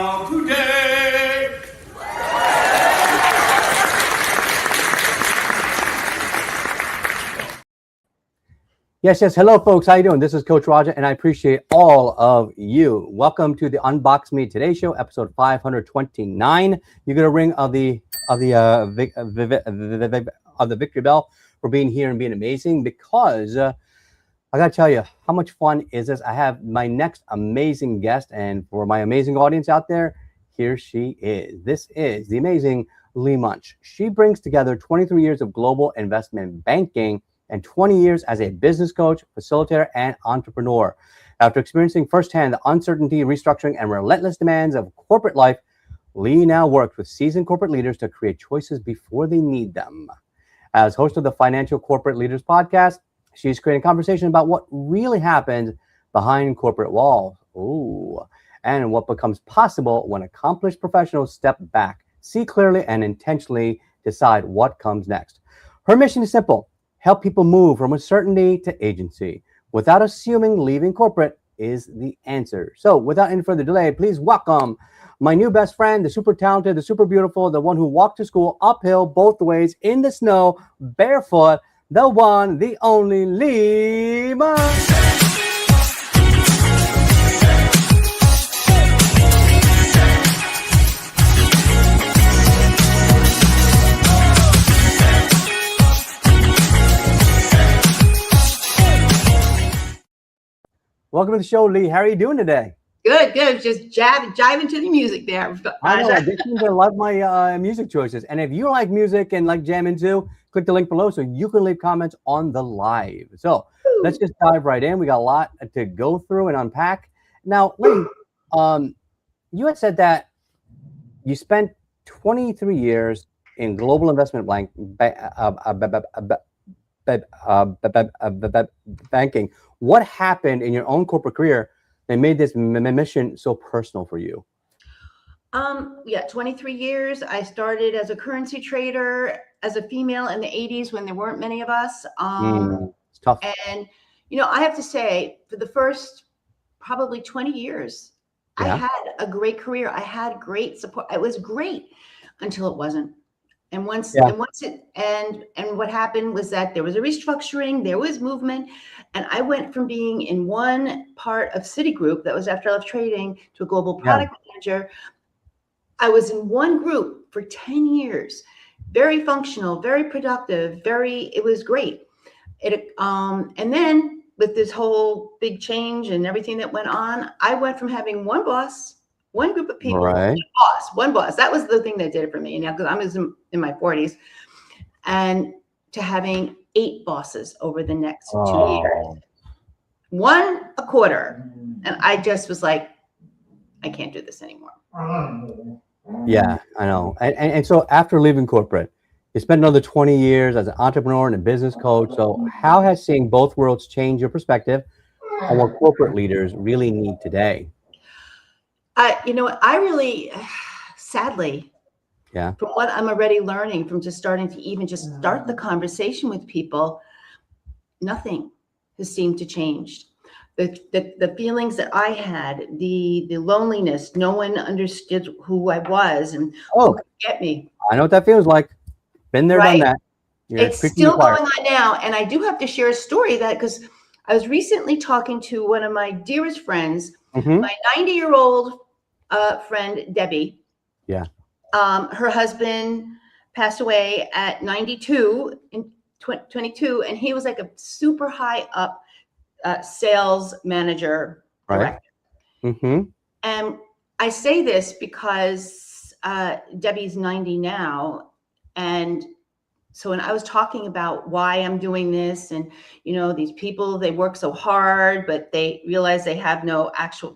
now today. Yes. Hello, folks. How you doing? This is Coach Roger, and I appreciate all of you. Welcome to the Unbox Me Today Show, episode 529. You're gonna ring of the victory bell for being here and being amazing, because I gotta tell you, how much fun is this? I have my next amazing guest, and for my amazing audience out there, here she is. This is the amazing Munch. She brings together 23 years of global investment banking and 20 years as a business coach, facilitator, and entrepreneur. After experiencing firsthand the uncertainty, restructuring, and relentless demands of corporate life, Lee now works with seasoned corporate leaders to create choices before they need them. As host of the Financial Corporate Leaders Podcast, she's creating conversation about what really happens behind corporate walls. Ooh, and what becomes possible when accomplished professionals step back, see clearly, and intentionally decide what comes next. Her mission is simple: help people move from uncertainty to agency without assuming leaving corporate is the answer. So without any further delay, please welcome my new best friend, the super talented, the super beautiful, the one who walked to school uphill both ways in the snow, barefoot, the one, the only Lee Munch. Welcome to the show, Lee. How are you doing today? Good. Just jiving to the music there. I know. I love my music choices. And if you like music and like jamming too, click the link below so you can leave comments on the live. So let's just dive right in. We got a lot to go through and unpack. Now, Lee, you had said that you spent 23 years in global investment banking. What happened in your own corporate career that made this mission so personal for you? 23 years. I started as a currency trader as a female in the 80s when there weren't many of us. It's tough. And, I have to say, for the first probably 20 years, I had a great career. I had great support. It was great until it wasn't. And what happened was that there was a restructuring, there was movement, and I went from being in one part of Citigroup, that was after I left trading, to a global product manager. I was in one group for 10 years, very functional, very productive, it was great. And then with this whole big change and everything that went on, I went from having one boss, one group of people, one boss. That was the thing that did it for me, because I was in my 40s, and to having 8 bosses over the next 2 years, one a quarter. And I just was like, I can't do this anymore. Yeah, I know. And so after leaving corporate, you spent another 20 years as an entrepreneur and a business coach. So how has seeing both worlds change your perspective on what corporate leaders really need today? I really, sadly, from what I'm already learning from just starting to even just start the conversation with people, nothing has seemed to change. The feelings that I had, the loneliness, no one understood who I was and who could get me. I know what that feels like. Been there, done that. It's still going on now. And I do have to share a story because I was recently talking to one of my dearest friends, my 90-year-old friend, Debbie. Yeah. Her husband passed away at 92 in 22, and he was like a super high up sales manager. Right. And I say this because Debbie's 90 now. And so when I was talking about why I'm doing this, and, these people, they work so hard, but they realize they have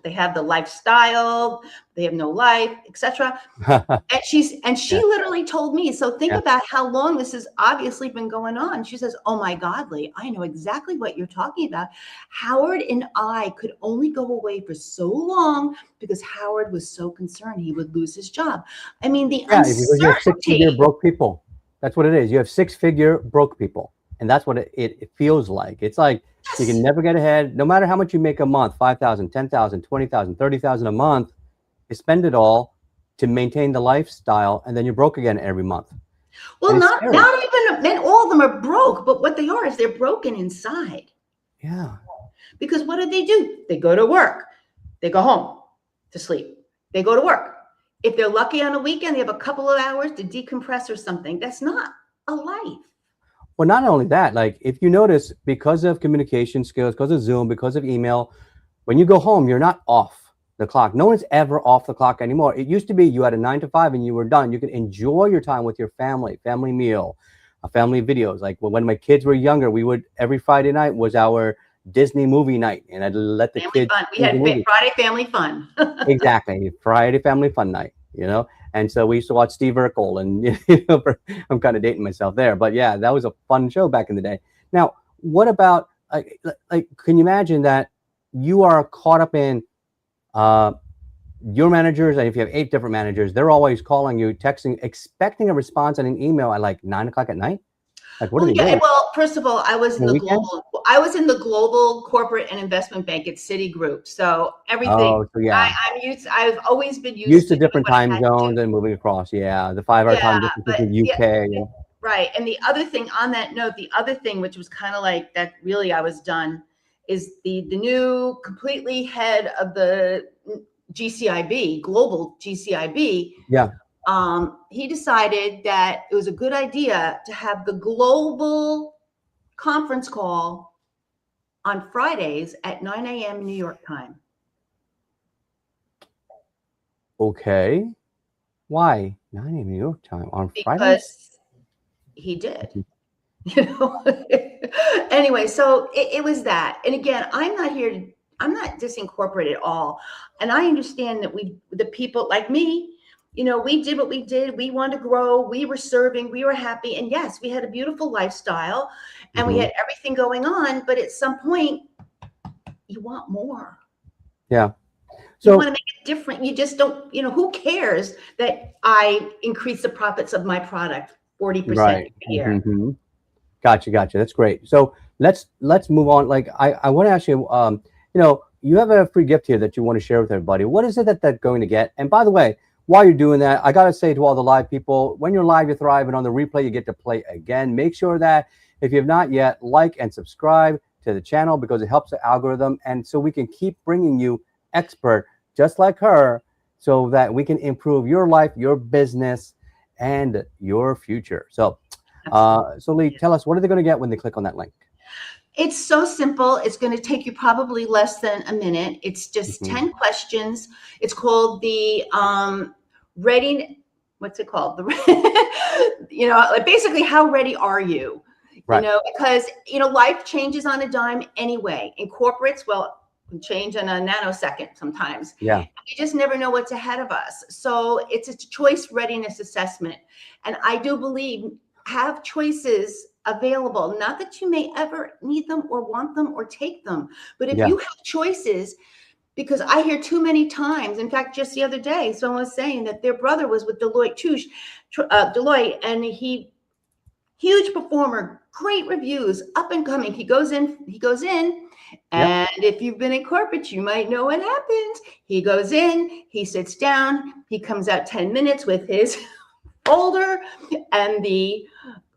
they have the lifestyle, they have no life, etc. and she literally told me, so think about how long this has obviously been going on. She says, oh my God, Lee, I know exactly what you're talking about. Howard and I could only go away for so long because Howard was so concerned he would lose his job. I mean, the uncertainty. You have 6-figure broke people. That's what it is. You have 6-figure broke people. And that's what it feels like. It's like you can never get ahead. No matter how much you make a month, 5,000, 10,000, 20,000, 30,000 a month, spend it all to maintain the lifestyle, and then you're broke again every month. Well, not even then. All of them are broke, but what they are is they're broken inside. Yeah. Because what do? They go to work, they go home to sleep, they go to work. If they're lucky on a weekend, they have a couple of hours to decompress or something. That's not a life. Well, not only that, like if you notice, because of communication skills, because of Zoom, because of email, when you go home, you're not off the clock. No one's ever off the clock anymore. It used to be you had a 9 to 5 and you were done. You could enjoy your time with your family meal, family videos. Like when my kids were younger, we would, every Friday night was our Disney movie night, and I'd let the kids. Fun. We had Friday family fun. Exactly, Friday family fun night. And so we used to watch Steve Urkel, and I'm kind of dating myself there, but yeah, that was a fun show back in the day. Now, what about like can you imagine that you are caught up in your managers, and if you have 8 different managers, they're always calling you, texting, expecting a response on an email at like 9 o'clock at night? Like, what are they doing? Well, first of all, I was in the global corporate and investment bank at Citigroup. So everything. Oh, so yeah. I've always been used to different time zones and moving across. Yeah, the 5-hour time difference in the UK. Right. And the other thing on that note, which was kind of like that, really, I was done, is the new completely head of the GCIB, global GCIB. Yeah. He decided that it was a good idea to have the global conference call on Fridays at 9 a.m. New York time. Okay. Why 9 a.m. New York time on Fridays? Because he did. Anyway, so it was that. And again, I'm not dissing corporate at all. And I understand that the people like me, we did what we did. We wanted to grow. We were serving. We were happy. And yes, we had a beautiful lifestyle and we had everything going on. But at some point, you want more. Yeah. So you want to make it different. You just don't, who cares that I increase the profits of my product 40% a year? Mm-hmm. Gotcha. That's great. So let's move on. Like I want to ask you, you have a free gift here that you want to share with everybody. What is it that they're going to get? And by the way, while you're doing that, I got to say to all the live people, when you're live, you thrive, and on the replay, you get to play again. Make sure that if you have not yet, like and subscribe to the channel, because it helps the algorithm. And so we can keep bringing you expert just like her, so that we can improve your life, your business, and your future. So, Lee, tell us, what are they going to get when they click on that link? It's so simple. It's going to take you probably less than a minute. It's just 10 questions. It's called the ready. What's it called? Basically, how ready are you? Right. Because life changes on a dime anyway. In corporates, change in a nanosecond sometimes. Yeah. You just never know what's ahead of us. So it's a choice readiness assessment, and I do believe have choices available. Not that you may ever need them or want them or take them, but if you have choices, because I hear too many times, in fact, just the other day, someone was saying that their brother was with Deloitte, and he, huge performer, great reviews, up and coming. He goes in, and if you've been in corporate, you might know what happens. He goes in, he sits down, he comes out 10 minutes with his folder and the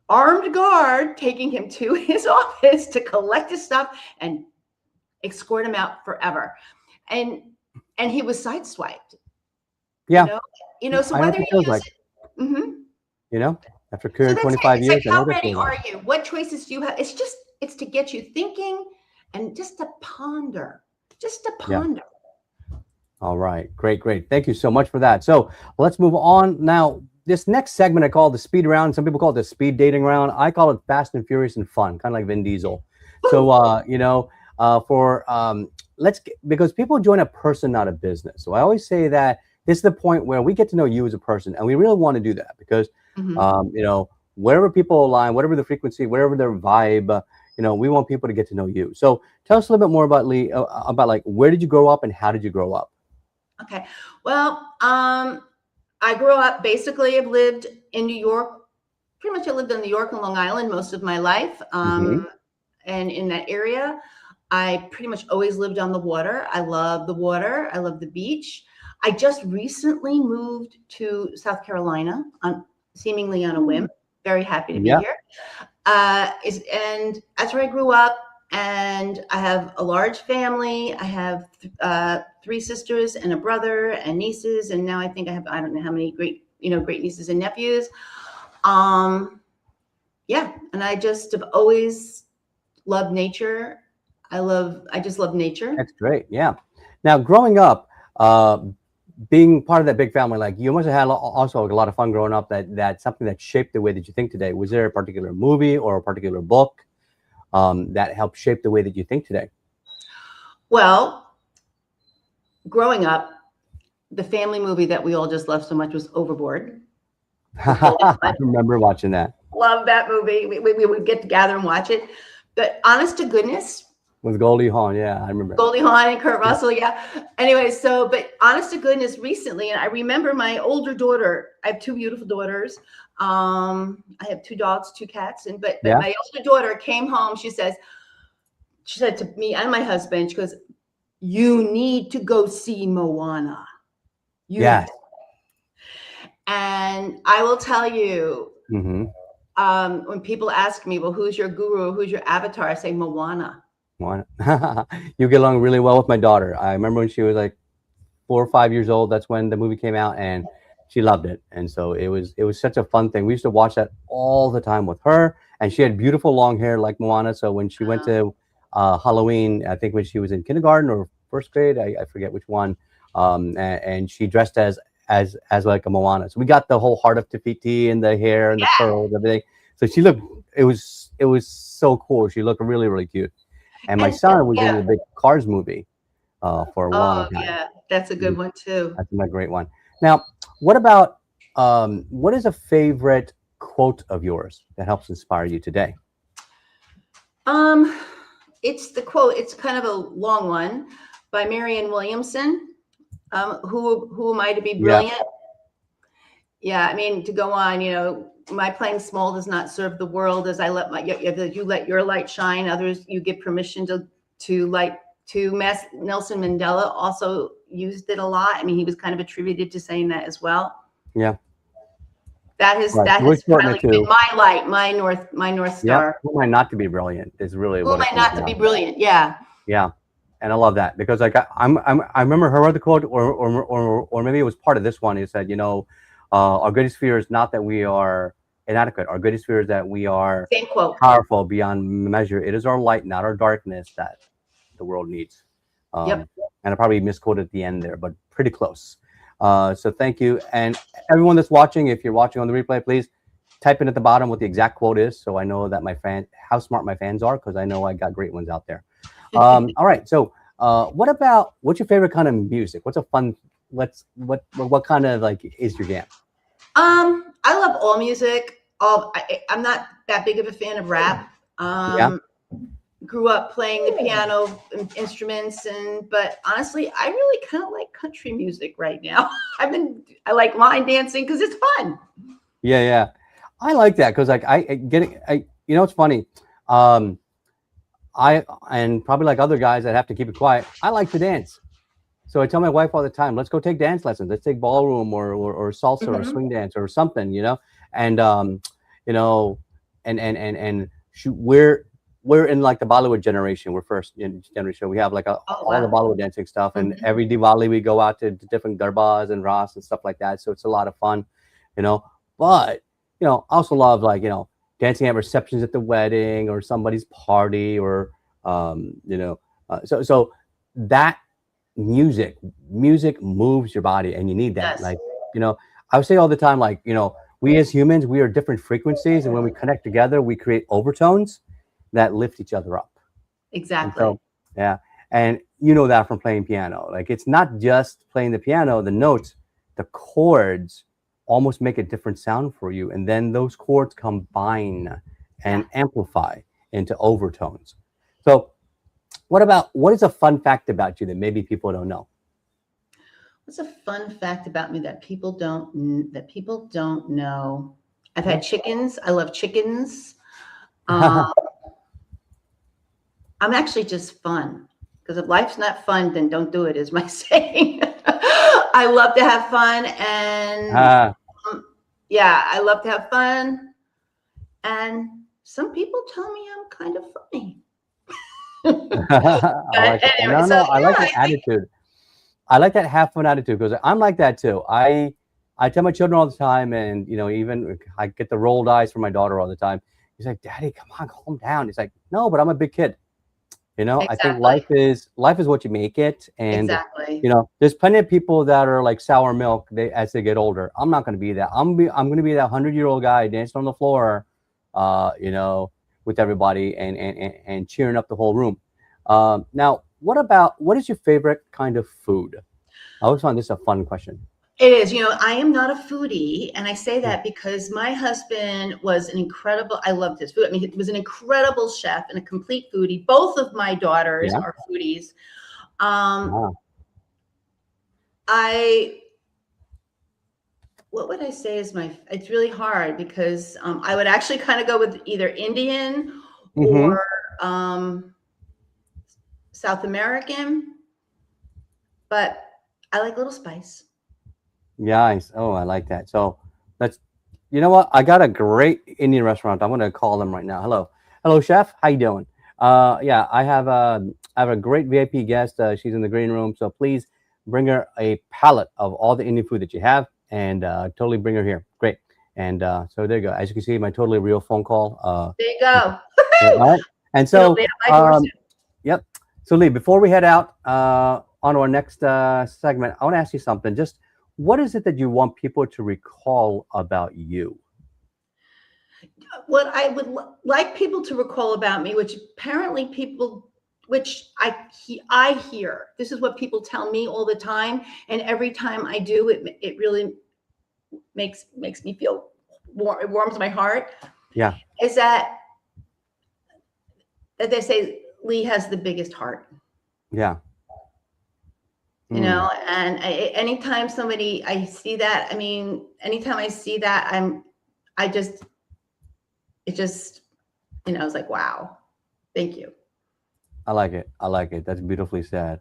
armed guard taking him to his office to collect his stuff and escort him out forever. And he was sideswiped. Yeah. So whether you use after career 25 years. Like, how ready are you? What choices do you have? It's to get you thinking and just to ponder. Yeah. All right. Great. Thank you so much for that. So let's move on now. This next segment I call the speed round. Some people call it the speed dating round. I call it fast and furious and fun, kind of like Vin Diesel. So, because people join a person, not a business. So I always say that this is the point where we get to know you as a person, and we really want to do that because, wherever people align, whatever the frequency, whatever their vibe, we want people to get to know you. So tell us a little bit more about Lee, about like, where did you grow up and how did you grow up? Okay. Well, I grew up, basically, I've lived in New York. Pretty much I lived in New York and Long Island most of my life. And in that area, I pretty much always lived on the water. I love the water. I love the beach. I just recently moved to South Carolina seemingly on a whim. Very happy to be here. And that's where I grew up. And I have a large family. I have 3 sisters and a brother and nieces. And now I think I don't know how many great nieces and nephews. Yeah. And I just have always loved nature. I just love nature. That's great. Yeah. Now, growing up, being part of that big family, like you must have had also a lot of fun growing up. That's something that shaped the way that you think today. Was there a particular movie or a particular book that helped shape the way that you think today? Well, growing up, the family movie that we all just loved so much was Overboard. I remember watching that. Love that movie. We would get together and watch it. But honest to goodness, with Goldie Hawn, yeah, I remember. Goldie Hawn and Kurt Russell, yeah. Anyway, but honest to goodness, recently, and I remember my older daughter. I have 2 beautiful daughters. I have 2 dogs, 2 cats, but my older daughter came home. She said to me and my husband, she goes, "You need to go see Moana." Yes. And I will tell you, when people ask me, "Well, who's your guru? Who's your avatar?" I say Moana. You get along really well with my daughter. I remember when she was like 4 or 5 years old. That's when the movie came out, and she loved it. And so it was such a fun thing. We used to watch that all the time with her, and she had beautiful long hair like Moana. So when she went to Halloween, I think when she was in kindergarten or 1st grade, I forget which one, and she dressed as like a Moana. So we got the whole heart of Te-Fiti and the hair and the curls, everything. So she looked. It was so cool. She looked really, really cute. And my son was in the big Cars movie for a long time. Yeah, that's a good one too. That's a great one. Now, what about what is a favorite quote of yours that helps inspire you today? It's the quote. It's kind of a long one by Marianne Williamson. Who am I to be brilliant? Yeah, I mean, to go on, my playing small does not serve the world. As you let your light shine, others you give permission to light. Nelson Mandela also used it a lot. I mean, he was kind of attributed to saying that as well. Yeah, that has finally been my light, my north star. Who am I not to be brilliant is really who am I not to be brilliant? Yeah. Yeah. And I love that because like I remember her other quote, or maybe it was part of this one. He said, our greatest fear is not that we are inadequate. Our greatest fear is that we are powerful beyond measure. It is our light, not our darkness, that the world needs. And I probably misquoted at the end there, but pretty close. So thank you. And everyone that's watching, if you're watching on the replay, please type in at the bottom what the exact quote is, so I know that how smart my fans are, because I know I got great ones out there. All right. So what's your favorite kind of music? What's a fun, what kind of like is your jam? I love all music. I'm not that big of a fan of rap. Grew up playing the piano instruments, but honestly, I really kind of like country music right now. I like line dancing because it's fun. Yeah. I like that because like it's funny. I and probably like other guys that have to keep it quiet, I like to dance. So I tell my wife all the time, let's go take dance lessons. Let's take ballroom or salsa or swing dance or something, and we're in like the Bollywood generation. We're first in generation. We have like all the Bollywood dancing stuff, and every Diwali we go out to different garbas and ras and stuff like that. So it's a lot of fun, But I also love like dancing at receptions at the wedding or somebody's party or so that music moves your body, and you need that. Like I would say all the time, like we as humans, we are different frequencies, and when we connect together, we create overtones that lift each other up. Exactly. And so, and that from playing piano. Like it's not just playing the piano, the notes, the chords almost make a different sound for you, and then those chords combine and amplify into overtones. So what is a fun fact about you that maybe people don't know? What's a fun fact about me that people don't know? I've had chickens. I love chickens. I'm actually just fun, because if life's not fun, then don't do it, is my saying. I love to have fun, and yeah, I love to have fun. And some people tell me I'm kind of funny. I like it. Anyway, No, so, I like that I think- attitude. I like that have fun attitude because I'm like that too. I tell my children all the time, and even I get the rolled eyes from my daughter all the time. He's like, "Daddy, come on, calm down." He's like, "No, but I'm a big kid." I think life is what you make it, and exactly. there's plenty of people that are like sour milk. As they get older, I'm not going to be that. I'm going to be that 100-year-old guy dancing on the floor, with everybody and cheering up the whole room. Now, what is your favorite kind of food? I always find this a fun question. It is. I am not a foodie, and I say that because my husband was I loved his food. I mean, he was an incredible chef and a complete foodie. Both of my daughters are foodies. Wow. What would I say is it's really hard because I would actually kind of go with either Indian or South American, but I like a little spice. Nice. Oh, I like that. So you know what? I got a great Indian restaurant. I'm going to call them right now. Hello, chef. How you doing? Yeah, I have a great VIP guest. She's in the green room. So please bring her a palette of all the Indian food that you have, and totally bring her here. Great. And so there you go. As you can see, my totally real phone call. There you go. All right. And so, yep. So Lee, before we head out on to our next segment, I want to ask you something. Just what is it that you want people to recall about you? What I would like people to recall about me, which apparently I hear. This is what people tell me all the time, and every time I do, it really makes me feel warm. It warms my heart. Yeah. Is that they say Lee has the biggest heart. Yeah. And anytime I see that, anytime I see that, it's like, wow, thank you. I like it. That's beautifully said.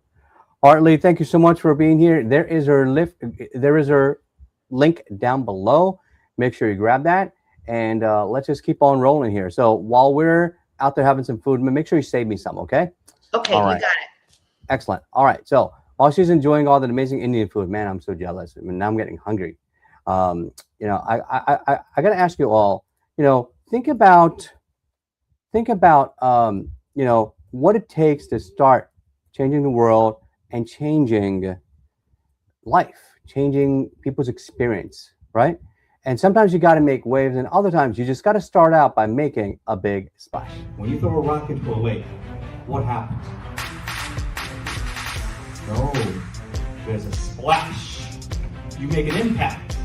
All right, Lee, thank you so much for being here. There is her link down below. Make sure you grab that, and let's just keep on rolling here. So while we're out there having some food, make sure you save me some, okay? Okay, all right. You got it. Excellent. All right, so while she's enjoying all that amazing Indian food, man, I'm so jealous. Now I'm getting hungry. I got to ask you all, think about, what it takes to start changing the world and changing life, changing people's experience, right? And sometimes you got to make waves, and other times you just got to start out by making a big splash. When you throw a rock into a lake, what happens? No, there's a splash. You make an impact,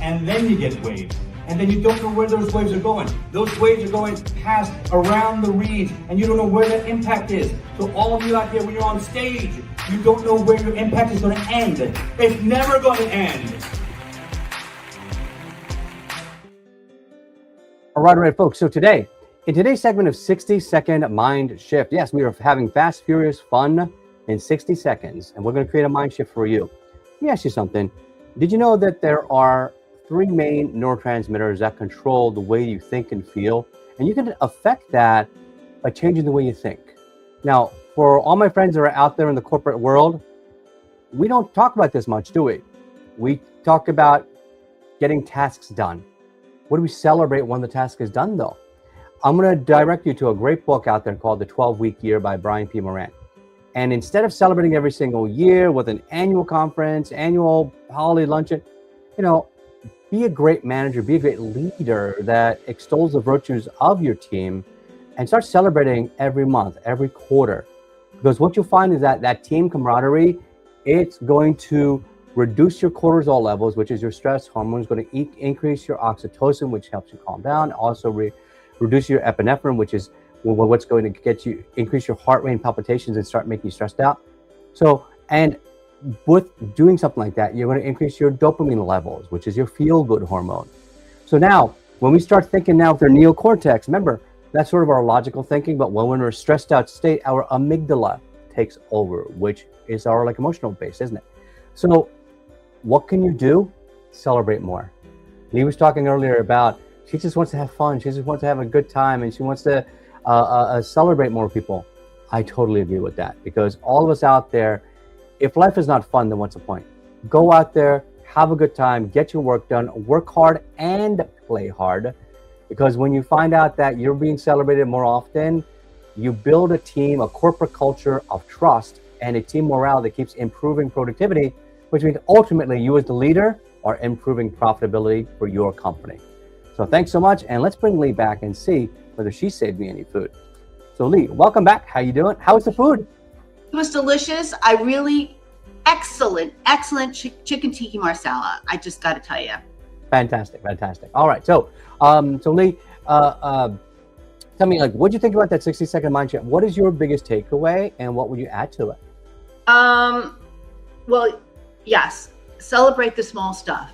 and then you get waves. And then you don't know where those waves are going. Those waves are going past around the reeds, and you don't know where that impact is. So all of you out there, when you're on stage, you don't know where your impact is going to end. It's never going to end. All right, folks. So in today's segment of 60-second mind shift, yes, we are having fast, furious fun in 60 seconds, and we're going to create a mind shift for you. Let me ask you something. Did you know that there are 3 main neurotransmitters that control the way you think and feel, and you can affect that by changing the way you think? Now, for all my friends that are out there in the corporate world, we don't talk about this much, do we? We talk about getting tasks done. What do we celebrate when the task is done, though? I'm going to direct you to a great book out there called The 12-Week Year by Brian P. Moran. And instead of celebrating every single year with an annual conference, annual holiday luncheon, be a great manager, be a great leader that extols the virtues of your team, and start celebrating every month, every quarter. Because what you'll find is that team camaraderie, it's going to reduce your cortisol levels, which is your stress hormone. It's going to increase your oxytocin, which helps you calm down. Also reduce your epinephrine, which is what's going to increase your heart rate and palpitations and start making you stressed out. So, and with doing something like that, you're going to increase your dopamine levels, which is your feel-good hormone. So now, when we start thinking now with our neocortex, remember, that's sort of our logical thinking, but when we're in a stressed out state, our amygdala takes over, which is our emotional base, isn't it? So what can you do? Celebrate more. Lee was talking earlier about she just wants to have fun. She just wants to have a good time, and she wants to celebrate more people. I totally agree with that, because all of us out there, if life is not fun, then what's the point? Go out there, have a good time, get your work done, work hard and play hard, because when you find out that you're being celebrated more often, you build a team, a corporate culture of trust and a team morale that keeps improving productivity, which means ultimately you as the leader are improving profitability for your company. So thanks so much, and let's bring Lee back and see whether she saved me any food. So Lee, welcome back. How you doing? How was the food? It was delicious. Excellent chicken tikka marsala. I just got to tell you. Fantastic. All right. So Lee, tell me, like, what do you think about that 60-second mind shift? What is your biggest takeaway, and what would you add to it? Well, yes, celebrate the small stuff.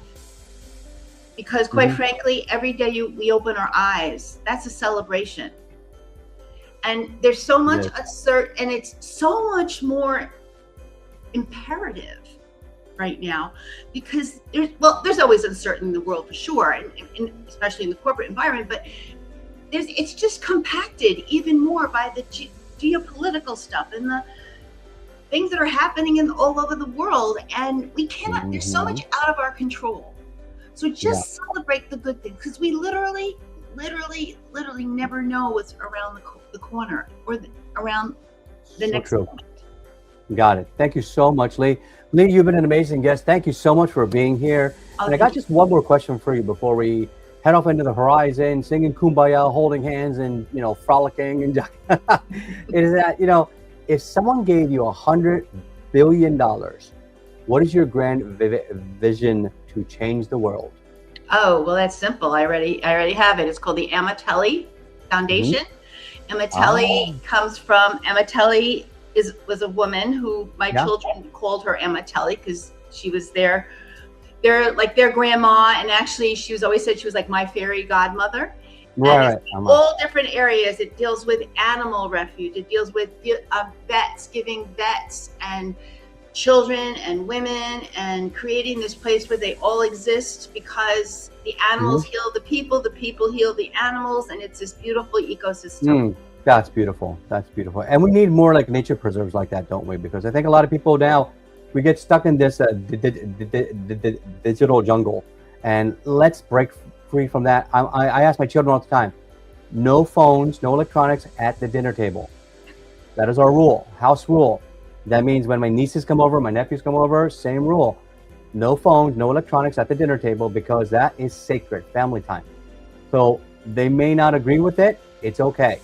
Because quite frankly, every day we open our eyes, that's a celebration. And there's so much uncertainty, and it's so much more imperative right now, because there's always uncertainty in the world for sure, and especially in the corporate environment, but it's just compacted even more by the geopolitical stuff and the things that are happening all over the world, and we cannot, there's so much out of our control. So just celebrate the good things, because we literally never know what's around the corner or around the next moment. Got it. Thank you so much, Lee. Lee, you've been an amazing guest. Thank you so much for being here. And I got just one more question for you before we head off into the horizon, singing Kumbaya, holding hands, and frolicking. And is that, if someone gave you $100 billion, what is your grand vision to change the world? Oh, well, that's simple. I already have it. It's called the Amatelli Foundation. Amatelli comes from, Amatelli was a woman who my children called her Amatelli because she was their grandma, and actually she was always said she was like my fairy godmother. Right. All different areas. It deals with animal refuge. It deals with vets, giving vets and children and women, and creating this place where they all exist, because the animals heal the people heal the animals, and it's this beautiful ecosystem. That's beautiful. And we need more like nature preserves like that, don't we? Because I think a lot of people now, we get stuck in this digital jungle, and let's break free from that. I ask my children all the time, no phones, no electronics at the dinner table. That is our rule, house rule. That means when my nieces come over, my nephews come over, same rule. No phones, no electronics at the dinner table, because that is sacred family time. So they may not agree with it. It's okay.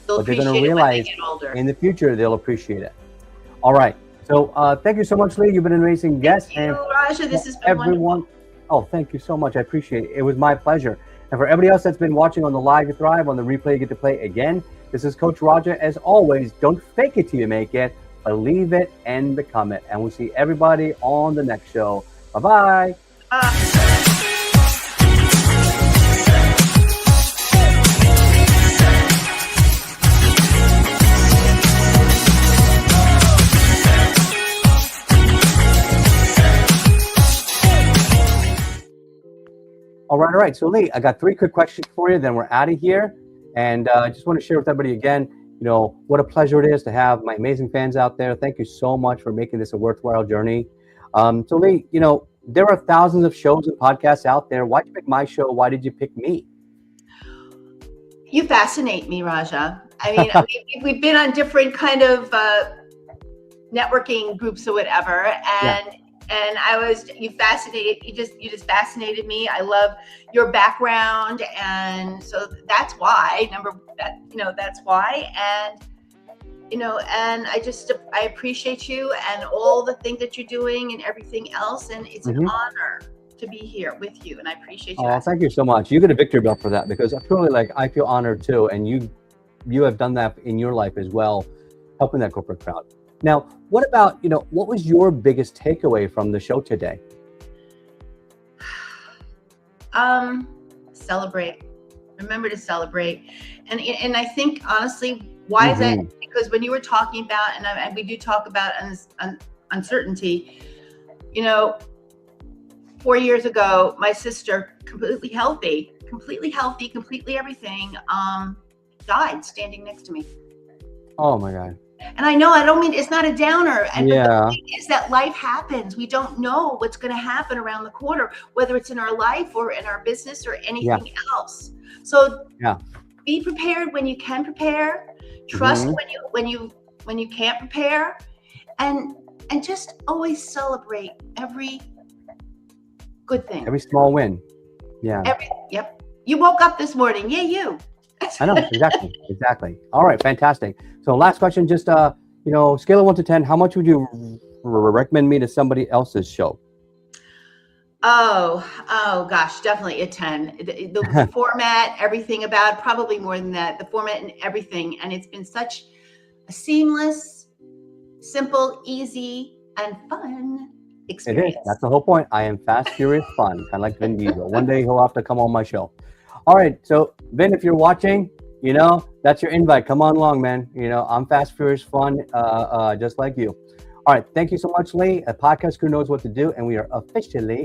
But they're going to realize in the future, they'll appreciate it. All right. So thank you so much, Lee. You've been an amazing guest. Thank you, Raja. This has been wonderful. Oh, thank you so much. I appreciate it. It was my pleasure. And for everybody else that's been watching on the Live You Thrive, on the replay, you get to play again. This is Coach Raja. As always, don't fake it till you make it. Believe it and become it. And we'll see everybody on the next show. Bye-bye. All right. So Lee, I got 3 quick questions for you, then we're out of here. And I just want to share with everybody again, what a pleasure it is to have my amazing fans out there. Thank you so much for making this a worthwhile journey. So Lee, there are thousands of shows and podcasts out there. Why did you pick my show? Why did you pick me? You fascinate me, Raja. I mean, we've been on different kind of networking groups or whatever, and you just fascinated me. I love your background, and so that's why. That's why, and I appreciate you and all the things that you're doing and everything else, and it's an honor to be here with you, and I appreciate you. Oh, thank you so much. You get a victory belt for that, because I feel honored too, and you have done that in your life as well, helping that corporate crowd. Now, what about, what was your biggest takeaway from the show today? Celebrate. Remember to celebrate. And I think, honestly, why is that? Because when you were talking about, and we do talk about uncertainty, 4 years ago, my sister, completely healthy, completely everything, died standing next to me. Oh my God. And I know, I don't mean, it's not a downer. And Yeah. But the thing is that life happens. We don't know what's going to happen around the corner, whether it's in our life or in our business or anything else. So be prepared when you can prepare. Trust when you can't prepare, and just always celebrate every good thing. Every small win. Yeah. Yep. You woke up this morning. Yeah, you. I know, exactly. All right, fantastic. So last question, just scale of 1 to 10, how much would you recommend me to somebody else's show? Oh gosh, definitely a 10. The format, everything about, probably more than that, the format and everything. And it's been such a seamless, simple, easy, and fun experience. It is. That's the whole point. I am fast, furious, fun, kind of like Vin Diesel. One day he'll have to come on my show. All right, so Vin, if you're watching, that's your invite. Come on along, man. I'm fast, furious, fun, just like you. All right, thank you so much, Lee. A podcast crew knows what to do, and we are officially